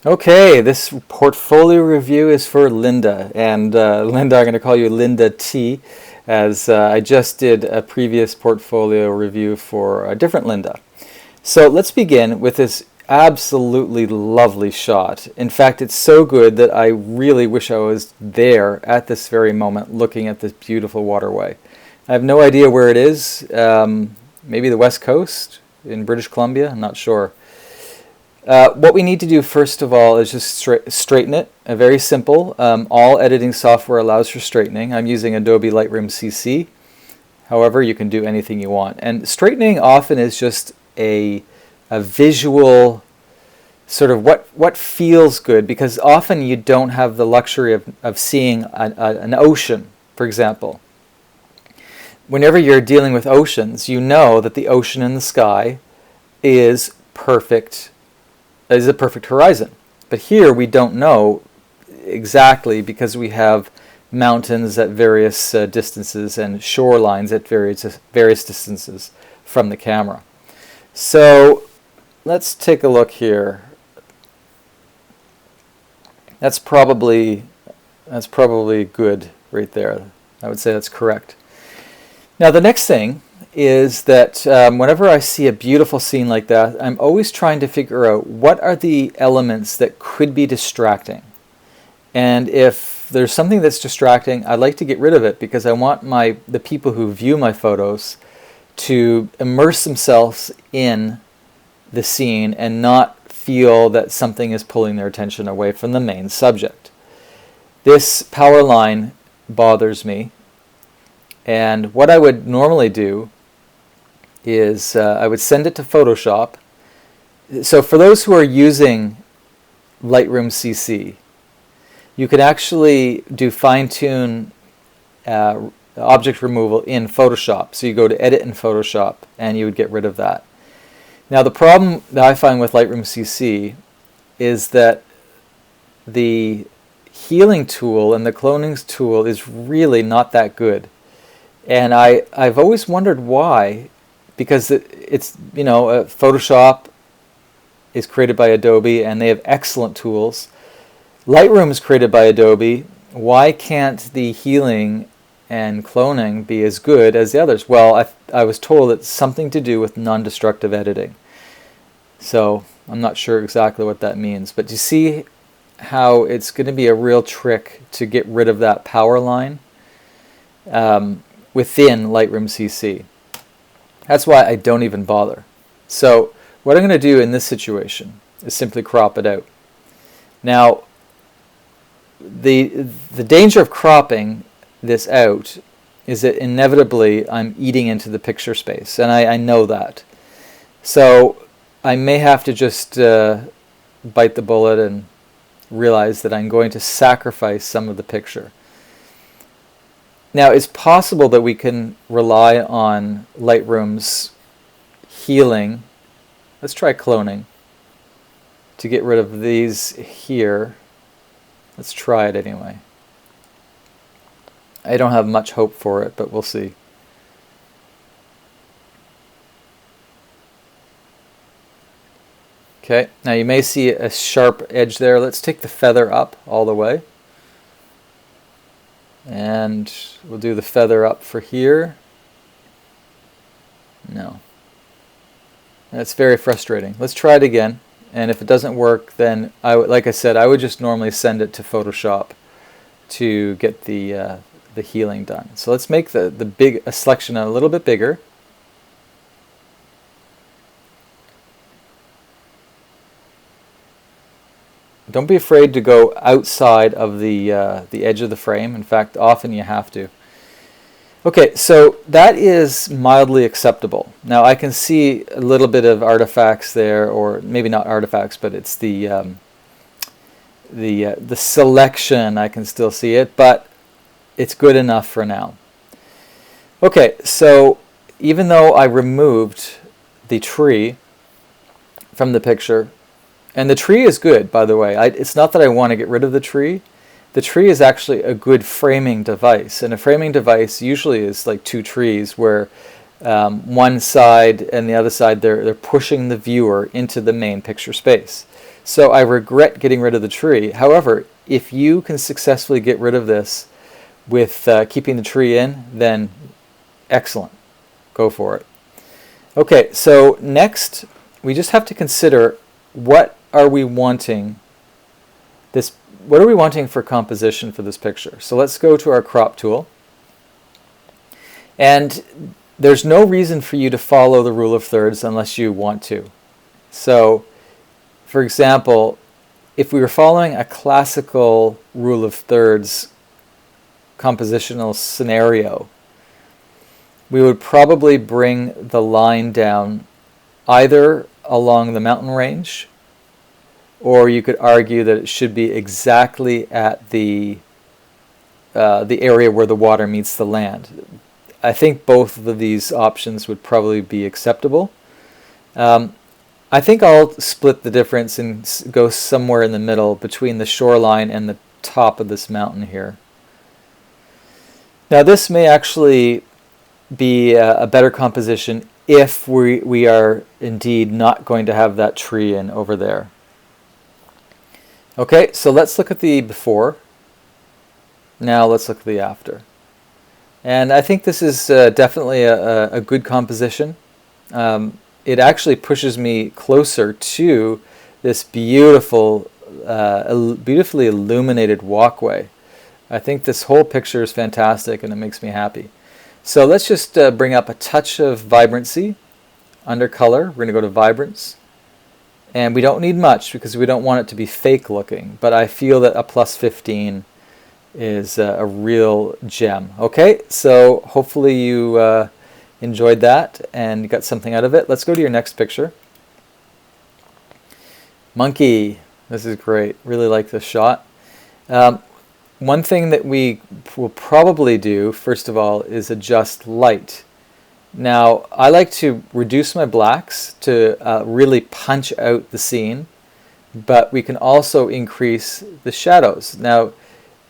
Okay, this portfolio review is for Linda, and Linda, I'm going to call you Linda T, as I just did a previous portfolio review for a different Linda. So let's begin with this absolutely lovely shot. In fact, it's so good that I really wish I was there at this very moment looking at this beautiful waterway. I have no idea where it is, maybe the West Coast in British Columbia, I'm not sure. What we need to do first of all is just straighten it. Very simple. All editing software allows for straightening. I'm using Adobe Lightroom CC. However, you can do anything you want. And straightening often is just a visual sort of what feels good, because often you don't have the luxury of seeing an ocean, for example. Whenever you're dealing with oceans, you know that the ocean in the sky is perfect. Is a perfect horizon. But here we don't know exactly, because we have mountains at various distances and shorelines at various distances from the camera. So let's take a look here. That's probably good right there. I would say that's correct. Now the next thing is that whenever I see a beautiful scene like that, I'm always trying to figure out what are the elements that could be distracting. And if there's something that's distracting, I like to get rid of it, because I want the people who view my photos to immerse themselves in the scene and not feel that something is pulling their attention away from the main subject. This power line bothers me, and what I would normally do is I would send it to Photoshop. So for those who are using Lightroom CC, you could actually do fine-tune object removal in Photoshop. So you go to Edit in Photoshop and you would get rid of that. Now the problem that I find with Lightroom CC is that the healing tool and the cloning tool is really not that good. And I've always wondered why. Because it's, you know, Photoshop is created by Adobe and they have excellent tools. Lightroom is created by Adobe. Why can't the healing and cloning be as good as the others? Well, I was told it's something to do with non-destructive editing. So I'm not sure exactly what that means. But you see how it's going to be a real trick to get rid of that power line within Lightroom CC. That's why I don't even bother. So what I'm going to do in this situation is simply crop it out. Now, the danger of cropping this out is that inevitably I'm eating into the picture space, and I know that. So I may have to just bite the bullet and realize that I'm going to sacrifice some of the picture. Now, it's possible that we can rely on Lightroom's healing. Let's try cloning to get rid of these here. Let's try it anyway. I don't have much hope for it, but we'll see. Okay, now you may see a sharp edge there. Let's take the feather up all the way. And we'll do the feather up for here. No. That's very frustrating. Let's try it again. And if it doesn't work, then like I said, I would just normally send it to Photoshop to get the healing done. So let's make the selection a little bit bigger. Don't be afraid to go outside of the edge of the frame. In fact, often you have to. Okay, so that is mildly acceptable. Now I can see a little bit of artifacts there, or maybe not artifacts, but it's the selection. I can still see it, but it's good enough for now. Okay, so even though I removed the tree from the picture, and the tree is good, by the way. It's not that I want to get rid of the tree. The tree is actually a good framing device. And a framing device usually is like two trees where one side and the other side, they're pushing the viewer into the main picture space. So I regret getting rid of the tree. However, if you can successfully get rid of this with keeping the tree in, then excellent. Go for it. Okay, so next we just have to consider what are we wanting for composition for this picture. So let's go to our crop tool. And there's no reason for you to follow the rule of thirds unless you want to. So, for example, if we were following a classical rule of thirds compositional scenario, we would probably bring the line down either along the mountain range, or you could argue that it should be exactly at the area where the water meets the land. I think both of these options would probably be acceptable. I think I'll split the difference and go somewhere in the middle between the shoreline and the top of this mountain here. Now this may actually be a better composition if we are indeed not going to have that tree in over there. Okay, so let's look at the before. Now let's look at the after. And I think this is definitely a good composition. It actually pushes me closer to this beautifully illuminated walkway. I think this whole picture is fantastic and it makes me happy. So let's just bring up a touch of vibrancy under color. We're going to go to vibrance. And we don't need much because we don't want it to be fake looking, but I feel that a plus 15 is a real gem. Okay, so hopefully you enjoyed that and you got something out of it. Let's go to your next picture. Monkey. This is great. Really like this shot. One thing that we will probably do, first of all, is adjust light. Now, I like to reduce my blacks to really punch out the scene, but we can also increase the shadows. Now,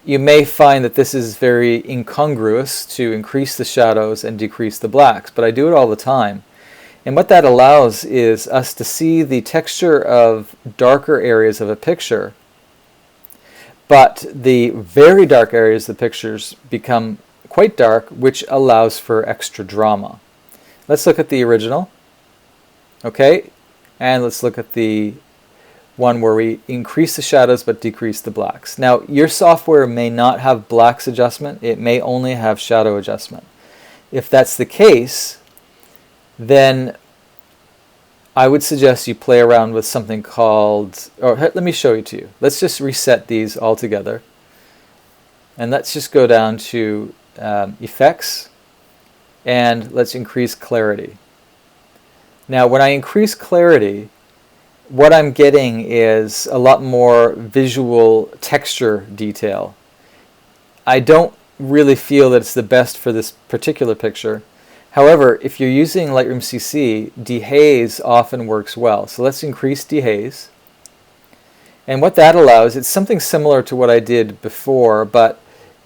you may find that this is very incongruous to increase the shadows and decrease the blacks, but I do it all the time. And what that allows is us to see the texture of darker areas of a picture, but the very dark areas of the pictures become quite dark, which allows for extra drama. Let's look at the original. Okay, and let's look at the one where we increase the shadows but decrease the blacks. Now, your software may not have blacks adjustment. It may only have shadow adjustment. If that's the case, then I would suggest you play around with something called, or let me show it to you. Let's just reset these all together. And let's just go down to effects, and let's increase clarity. Now, when I increase clarity, what I'm getting is a lot more visual texture detail. I don't really feel that it's the best for this particular picture. However, if you're using Lightroom CC, dehaze often works well. So let's increase dehaze. And what that allows, it's something similar to what I did before, but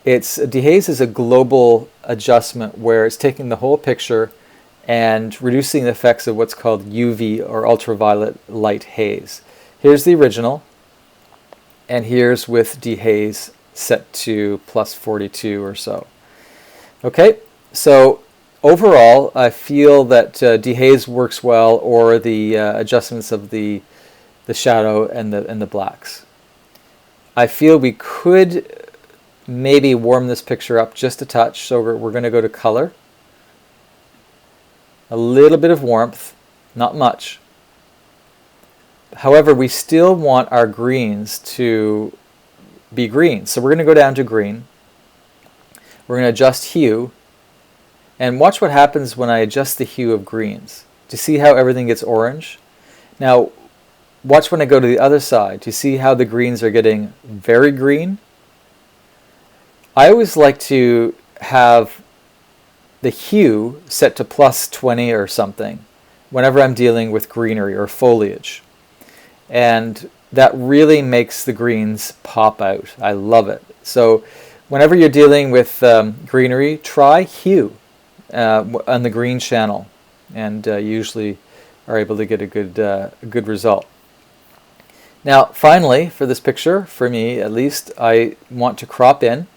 dehaze is a global adjustment where it's taking the whole picture and reducing the effects of what's called UV or ultraviolet light haze. Here's the original, and here's with dehaze set to plus 42 or so. Okay, so overall I feel that dehaze works well, or the adjustments of the shadow and the blacks. I feel we could maybe warm this picture up just a touch, so we're going to go to color. A little bit of warmth, not much. However, we still want our greens to be green. So we're going to go down to green. We're going to adjust hue. And watch what happens when I adjust the hue of greens. Do you see how everything gets orange? Now, watch when I go to the other side. Do you see how the greens are getting very green? I always like to have the hue set to plus 20 or something whenever I'm dealing with greenery or foliage. And that really makes the greens pop out. I love it. So whenever you're dealing with greenery, try hue on the green channel, and usually are able to get a good result. Now, finally, for this picture, for me at least, I want to crop in.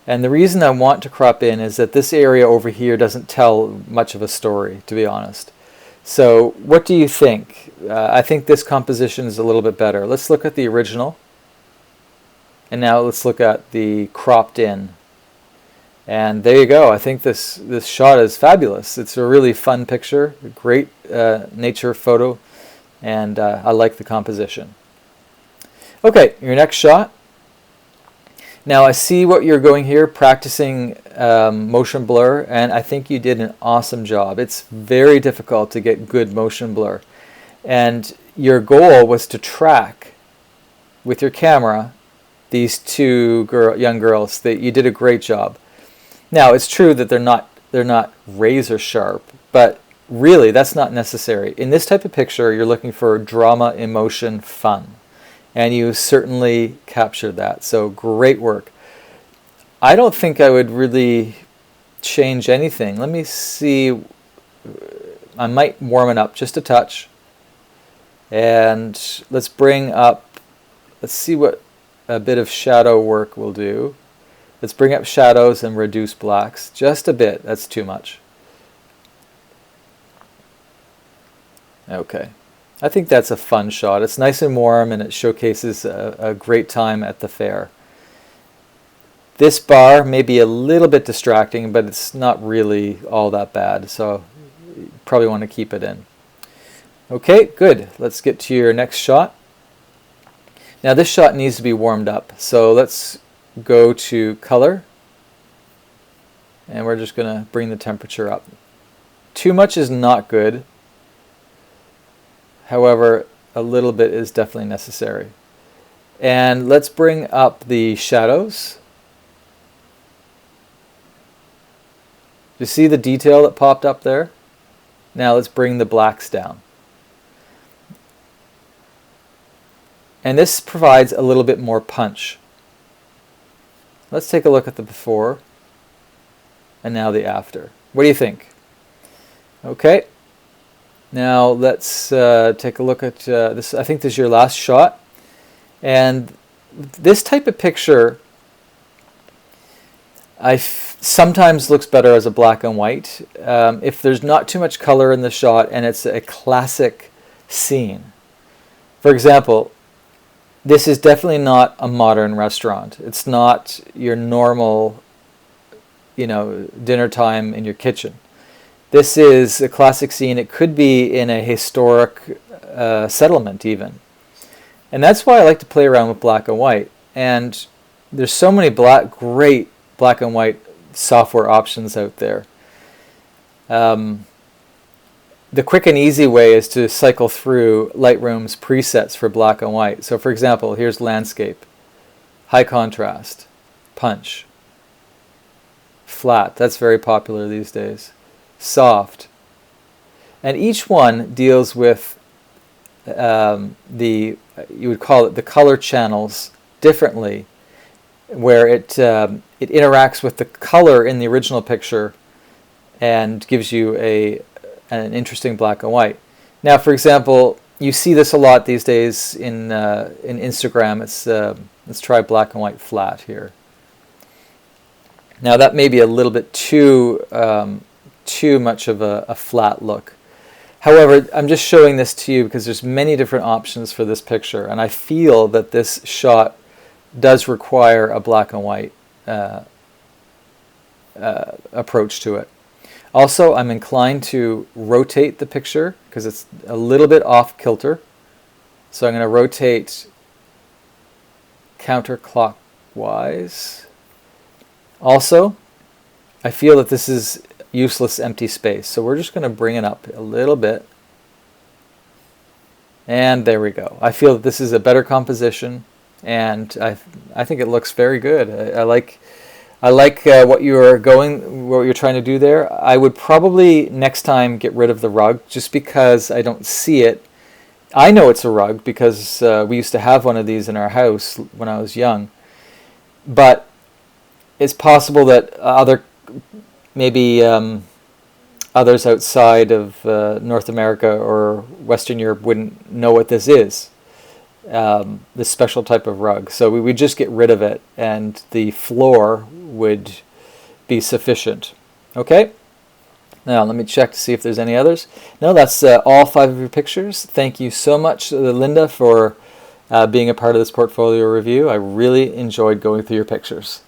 And the reason I want to crop in is that this area over here doesn't tell much of a story, to be honest. So what do you think? I think this composition is a little bit better. Let's look at the original. And now let's look at the cropped in. And there you go. I think this shot is fabulous. It's a really fun picture, a great nature photo, and I like the composition. Okay, your next shot. Now I see what you're going here, practicing motion blur, and I think you did an awesome job. It's very difficult to get good motion blur. And your goal was to track with your camera these two young girls. You did a great job. Now it's true that they're not razor sharp, but really that's not necessary. In this type of picture, you're looking for drama, emotion, fun. And you certainly captured that. So great work. I don't think I would really change anything. Let me see. I might warm it up just a touch. And let's see what a bit of shadow work will do. Let's bring up shadows and reduce blacks. Just a bit. That's too much. Okay. I think that's a fun shot. It's nice and warm, and it showcases a great time at the fair. This bar may be a little bit distracting, but it's not really all that bad, so you probably want to keep it in. Okay, good. Let's get to your next shot. Now this shot needs to be warmed up, so let's go to color, and we're just going to bring the temperature up. Too much is not good. However, a little bit is definitely necessary. And let's bring up the shadows. You see the detail that popped up there? Now let's bring the blacks down. And this provides a little bit more punch. Let's take a look at the before and now the after. What do you think? Okay. Now let's take a look at this. I think this is your last shot. And this type of picture sometimes looks better as a black and white. If there's not too much color in the shot and it's a classic scene. For example, this is definitely not a modern restaurant. It's not your normal, dinner time in your kitchen. This is a classic scene. It could be in a historic settlement even. And that's why I like to play around with black and white. And there's so many great black and white software options out there. The quick and easy way is to cycle through Lightroom's presets for black and white. So for example, here's landscape, high contrast, punch, flat. That's very popular these days. Soft, and each one deals with you would call it the color channels differently, where it interacts with the color in the original picture and gives you an interesting black and white. Now, for example, you see this a lot these days in Instagram. Let's try black and white flat here. Now that may be a little bit too much of a flat look. However, I'm just showing this to you because there's many different options for this picture, and I feel that this shot does require a black and white approach to it. Also, I'm inclined to rotate the picture because it's a little bit off kilter. So I'm going to rotate counterclockwise. Also, I feel that this is useless empty space. So we're just going to bring it up a little bit. And there we go. I feel that this is a better composition, and I think it looks very good. I like what you're trying to do there. I would probably next time get rid of the rug just because I don't see it. I know it's a rug because we used to have one of these in our house when I was young. But it's possible that others outside of North America or Western Europe wouldn't know what this is. this special type of rug. So we would just get rid of it, and the floor would be sufficient. Okay? Now let me check to see if there's any others. No, that's all 5 of your pictures. Thank you so much, Linda, for being a part of this portfolio review. I really enjoyed going through your pictures.